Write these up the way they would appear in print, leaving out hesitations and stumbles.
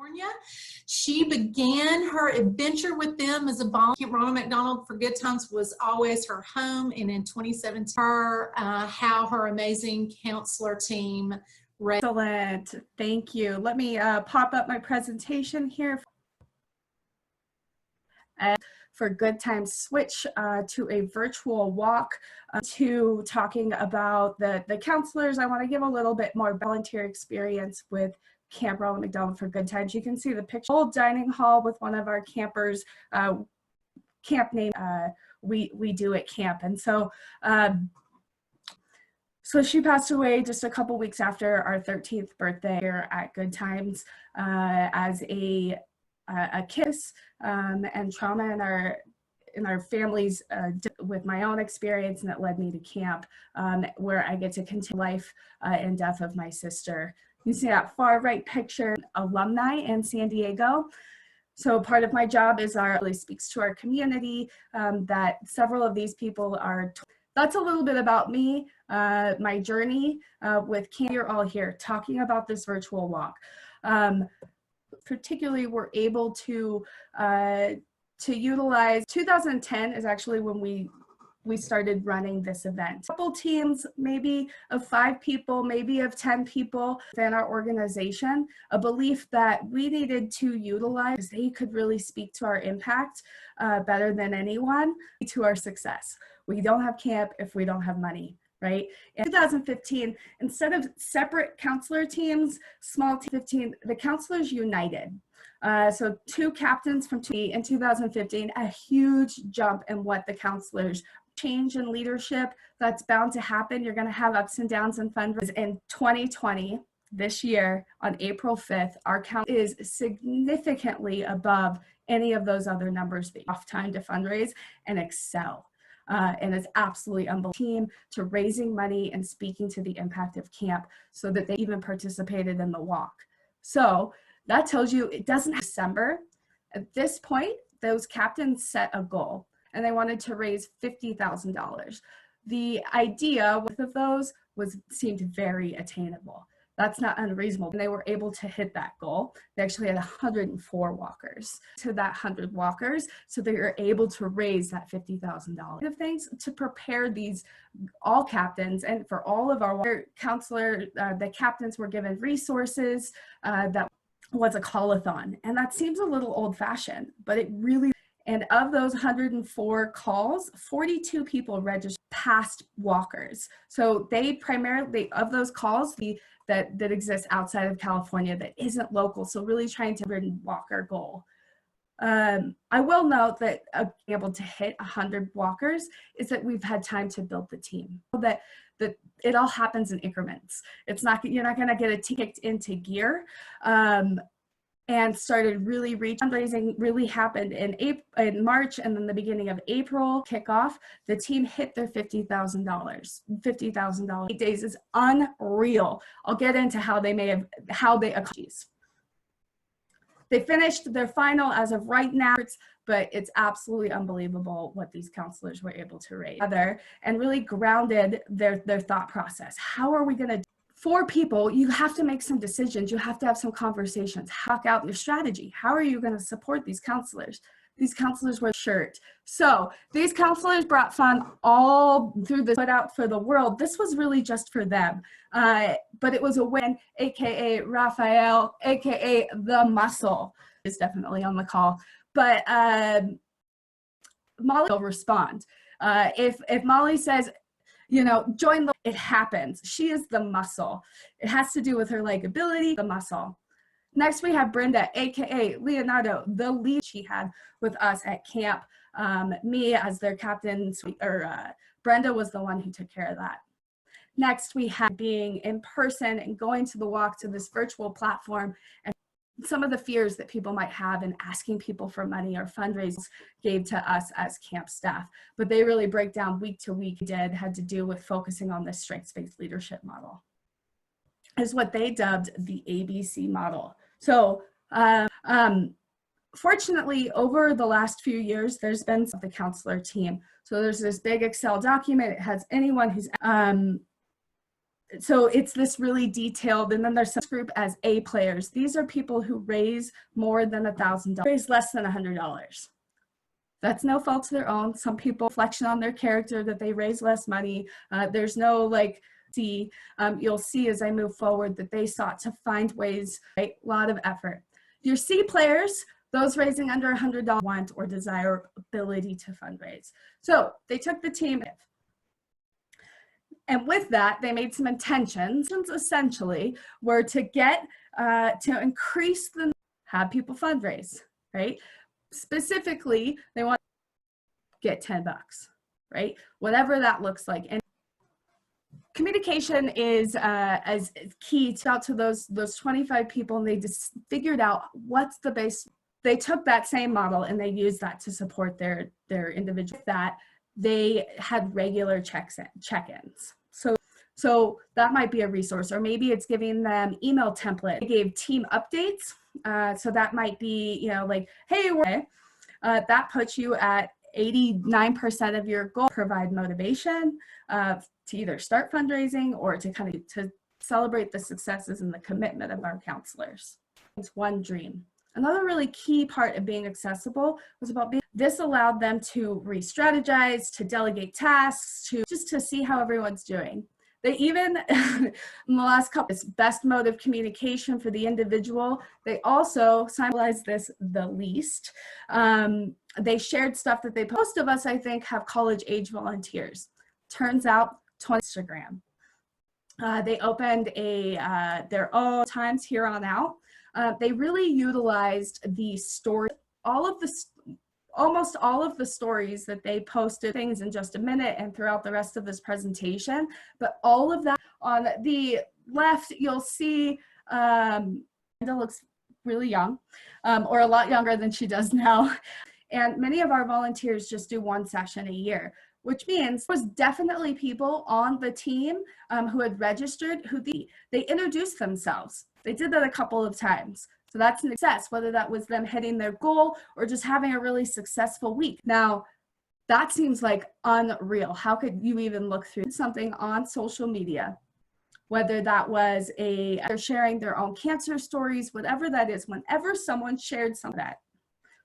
California. She began her adventure with them as a volunteer. Ronald McDonald for Good Times was always her home, and in 2017, how her amazing counselor team. Excellent, thank you. Let me pop up my presentation here. For Good Times, switch to a virtual walk to talking about the counselors. I want to give a little bit more volunteer experience with Camp Ronald McDonald for Good Times. You can see the picture, old dining hall with one of our campers, camp name we do at camp. And so so she passed away just a couple weeks after our 13th birthday here at Good Times as a kiss and trauma in our families with my own experience, and it led me to camp where I get to continue life and death of my sister. You see that far right picture, alumni in San Diego. So part of my job is really speaks to our community that several of these people are. That's a little bit about me, my journey with camp. You're all here talking about this virtual walk. Particularly, we're able to utilize 2010 is actually when we started running this event. A couple teams, maybe of 5 people, maybe of 10 people within our organization, a belief that we needed to utilize because they could really speak to our impact better than anyone to our success. We don't have camp if we don't have money. Right? In 2015, instead of separate counselor teams, small team 15, the counselors united. So 2 captains from in 2015, a huge jump in what the counselors change in leadership that's bound to happen. You're going to have ups and downs in fundraising. In 2020, this year on April 5th, our count is significantly above any of those other numbers that off time to fundraise and excel. And it's absolutely unbelievable team to raising money and speaking to the impact of camp so that they even participated in the walk. So that tells you it doesn't have December. At this point, those captains set a goal and they wanted to raise $50,000. The idea of those seemed very attainable. That's not unreasonable. And they were able to hit that goal. They actually had 104 walkers to that 100 walkers. So they were able to raise that $50,000 of things to prepare these all captains and for all of our counselor, the captains were given resources that was a call-a-thon. And that seems a little old fashioned, but it really, and of those 104 calls, 42 people registered past walkers. So they primarily, of those calls, that exists outside of California that isn't local. So really trying to walk our goal. I will note that being able to hit 100 walkers is that we've had time to build the team. That it all happens in increments. It's not, you're not gonna get it kicked into gear. And started really fundraising really happened in March, and then the beginning of April kickoff, the team hit their $50,000. $50,000 8 days is unreal. I'll get into how they accomplished. They finished their final as of right now, but it's absolutely unbelievable what these counselors were able to raise and really grounded their thought process. How are we going to? For people, you have to make some decisions. You have to have some conversations. Hack out your strategy. How are you going to support these counselors? These counselors were shirt. So these counselors brought fun all through the put out for the world. This was really just for them. But it was a win, AKA Raphael, AKA the muscle is definitely on the call. But Molly will respond. If Molly says, you know, join it happens. She is the muscle. It has to do with her likability, the muscle. Next, we have Brenda, AKA Leonardo, the lead she had with us at camp. Me as their captain, Brenda was the one who took care of that. Next, we have being in person and going to the walk to this virtual platform, and some of the fears that people might have in asking people for money or fundraisers gave to us as camp staff. But they really break down week to week. Had to do with focusing on this strengths-based leadership model. Is what they dubbed the ABC model. So fortunately, over the last few years, there's been the counselor team. So there's this big Excel document. It has anyone who's so it's this really detailed, and then there's this group as A players. These are people who raise more than $1,000, raise less than $100. That's no fault of their own. Some people reflection on their character that they raise less money. There's no like, you'll see as I move forward that they sought to find ways, right? A lot of effort. Your C players, those raising under $100 want or desire ability to fundraise. So they took the team, and with that, they made some intentions, essentially, were to get, to increase the, have people fundraise, right? Specifically, they want to get $10, right? Whatever that looks like. And communication is as key to those 25 people, and they just figured out what's the base. They took that same model and they used that to support their individual. That they had regular check-ins. So that might be a resource, or maybe it's giving them email template. They gave team updates. So that might be, you know, like, hey, that puts you at 89% of your goal. Provide motivation to either start fundraising or to kind of to celebrate the successes and the commitment of our counselors. It's one dream. Another really key part of being accessible was about being, this allowed them to re-strategize, to delegate tasks, just to see how everyone's doing. They even, in the last couple, it's best mode of communication for the individual. They also symbolized this the least. They shared stuff that they, most of us, I think, have college age volunteers. Turns out, 20 Instagram. They opened their own times here on out. They really utilized the story, almost all of the stories that they posted, things in just a minute and throughout the rest of this presentation, but all of that. On the left, you'll see Brenda looks really young, or a lot younger than she does now. And many of our volunteers just do one session a year, which means there was definitely people on the team who had registered, who they introduced themselves. They did that a couple of times. So that's an success, whether that was them hitting their goal or just having a really successful week. Now, that seems like unreal. How could you even look through something on social media, whether that was they're sharing their own cancer stories, whatever that is, whenever someone shared some of that.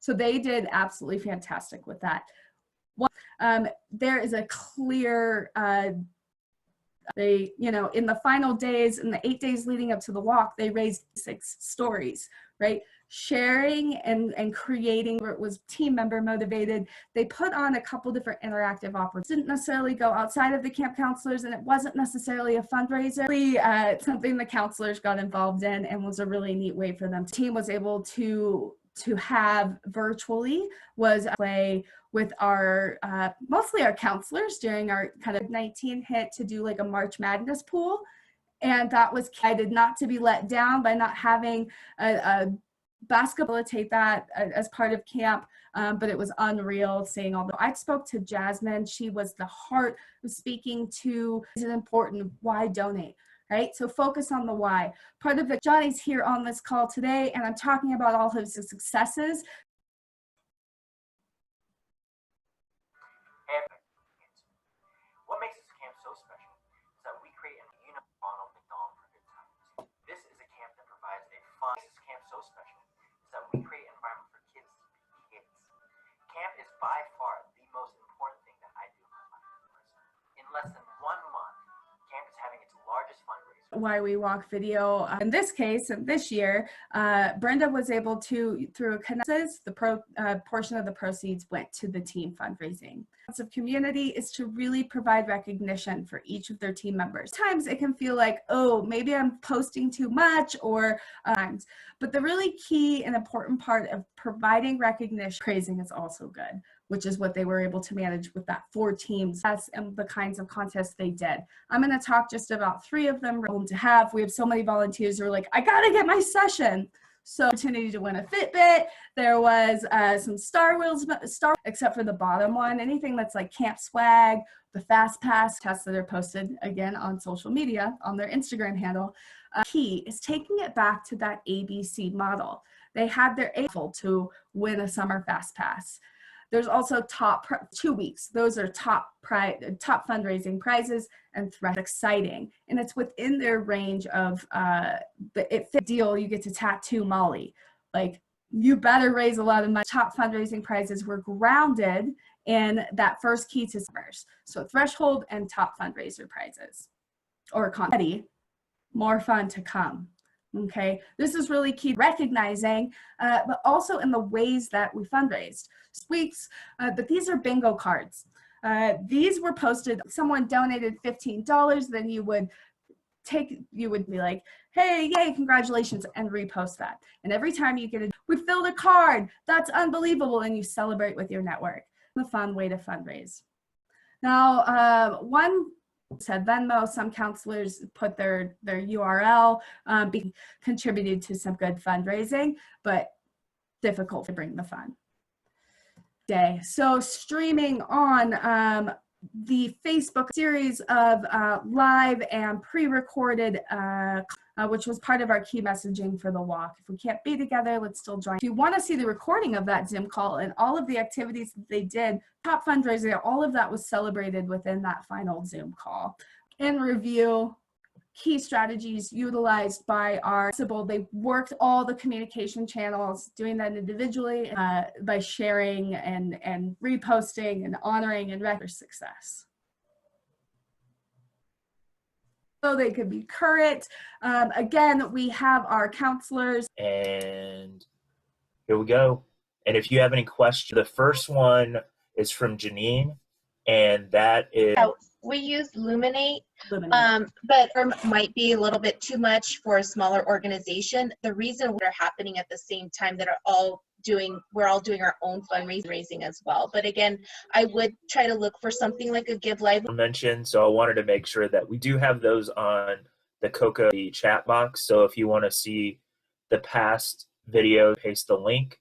So they did absolutely fantastic with that. There is a clear, you know, in the final days, in the 8 days leading up to the walk, they raised 6 stories, right? Sharing and creating, where it was team member motivated. They put on a couple different interactive opportunities. Didn't necessarily go outside of the camp counselors, and it wasn't necessarily a fundraiser. Something the counselors got involved in, and was a really neat way for them. The team was able to have virtually was a way with our mostly our counselors during our kind of 19 hit to do like a March Madness pool. And that was excited not to be let down by not having a basketball facilitate that as part of camp, but it was unreal seeing all the. I spoke to Jasmine. She was the heart of speaking to, is it important? Why donate? Right? So focus on the why. Part of it, Johnny's here on this call today, and I'm talking about all his successes. What makes this camp so special is that we create a Ronald McDonald for good times. This is a camp that provides a fun. What makes this camp so special is that we create an environment for kids to be kids. Camp is by far the most important thing that I do in my life. In less than 1 month, camp is having its largest fundraiser. Why We Walk video. In this case, this year, Brenda was able to, through connections, the portion of the proceeds went to the team fundraising. Of community is to really provide recognition for each of their team members. Sometimes it can feel like, oh, maybe I'm posting too much, or but the really key and important part of providing recognition, praising is also good, which is what they were able to manage with that 4 teams and the kinds of contests they did. I'm going to talk just about 3 of them to have. We have so many volunteers who are like, I got to get my session. So opportunity to win a Fitbit. There was some Star Wheels, except for the bottom one. Anything that's like Camp Swag, the Fast Pass tests that are posted again on social media on their Instagram handle. Key is taking it back to that ABC model. They had their able to win a summer Fast Pass. There's also 2 weeks. Those are top fundraising prizes and exciting. And it's within their range of deal. You get to tattoo Molly. Like, you better raise a lot of money. Top fundraising prizes were grounded in that first key to success. So threshold and top fundraiser prizes or confetti, more fun to come. Okay, this is really key, recognizing, but also in the ways that we fundraised. Weeks, but these are bingo cards. These were posted, someone donated $15, then you would be like, hey, yay, congratulations, and repost that. And every time you get we filled a card, that's unbelievable, and you celebrate with your network. A fun way to fundraise. Now, one said Venmo, some counselors put their URL, contributed to some good fundraising, but difficult to bring the fun. So streaming on the Facebook series of live and pre-recorded, which was part of our key messaging for the walk. If we can't be together, let's still join. If you want to see the recording of that Zoom call and all of the activities that they did, top fundraiser, all of that was celebrated within that final Zoom call. In review, key strategies utilized by our principal, they worked all the communication channels, doing that individually by sharing and reposting and honoring and record success. So they could be current. Again, we have our counselors. And here we go. And if you have any questions, the first one is from Janine, and that is... We use Luminate, but it might be a little bit too much for a smaller organization. The reason they're happening at the same time that we're all doing our own fundraising as well. But again, I would try to look for something like a Give Live mentioned, so I wanted to make sure that we do have those on the COCA-I chat box. So if you want to see the past video, paste the link.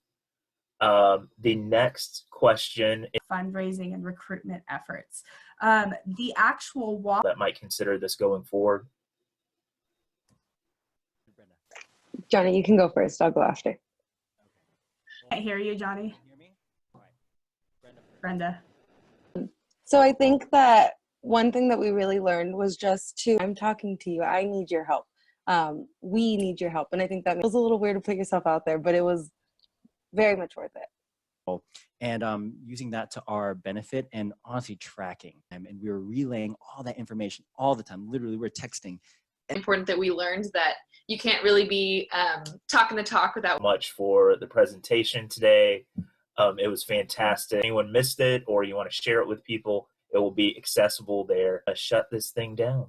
The next question is fundraising and recruitment efforts. The actual walk that might consider this going forward. Johnny, you can go first. I'll go after. I hear you, Johnny. Brenda. So I think that one thing that we really learned was I'm talking to you. I need your help. We need your help. And I think that was a little weird to put yourself out there, but it was very much worth it. And using that to our benefit and honestly tracking. And we were relaying all that information all the time. Literally, we're texting. Important that we learned that you can't really be talking the talk without much for the presentation today. It was fantastic. If anyone missed it or you want to share it with people, it will be accessible there. Shut this thing down.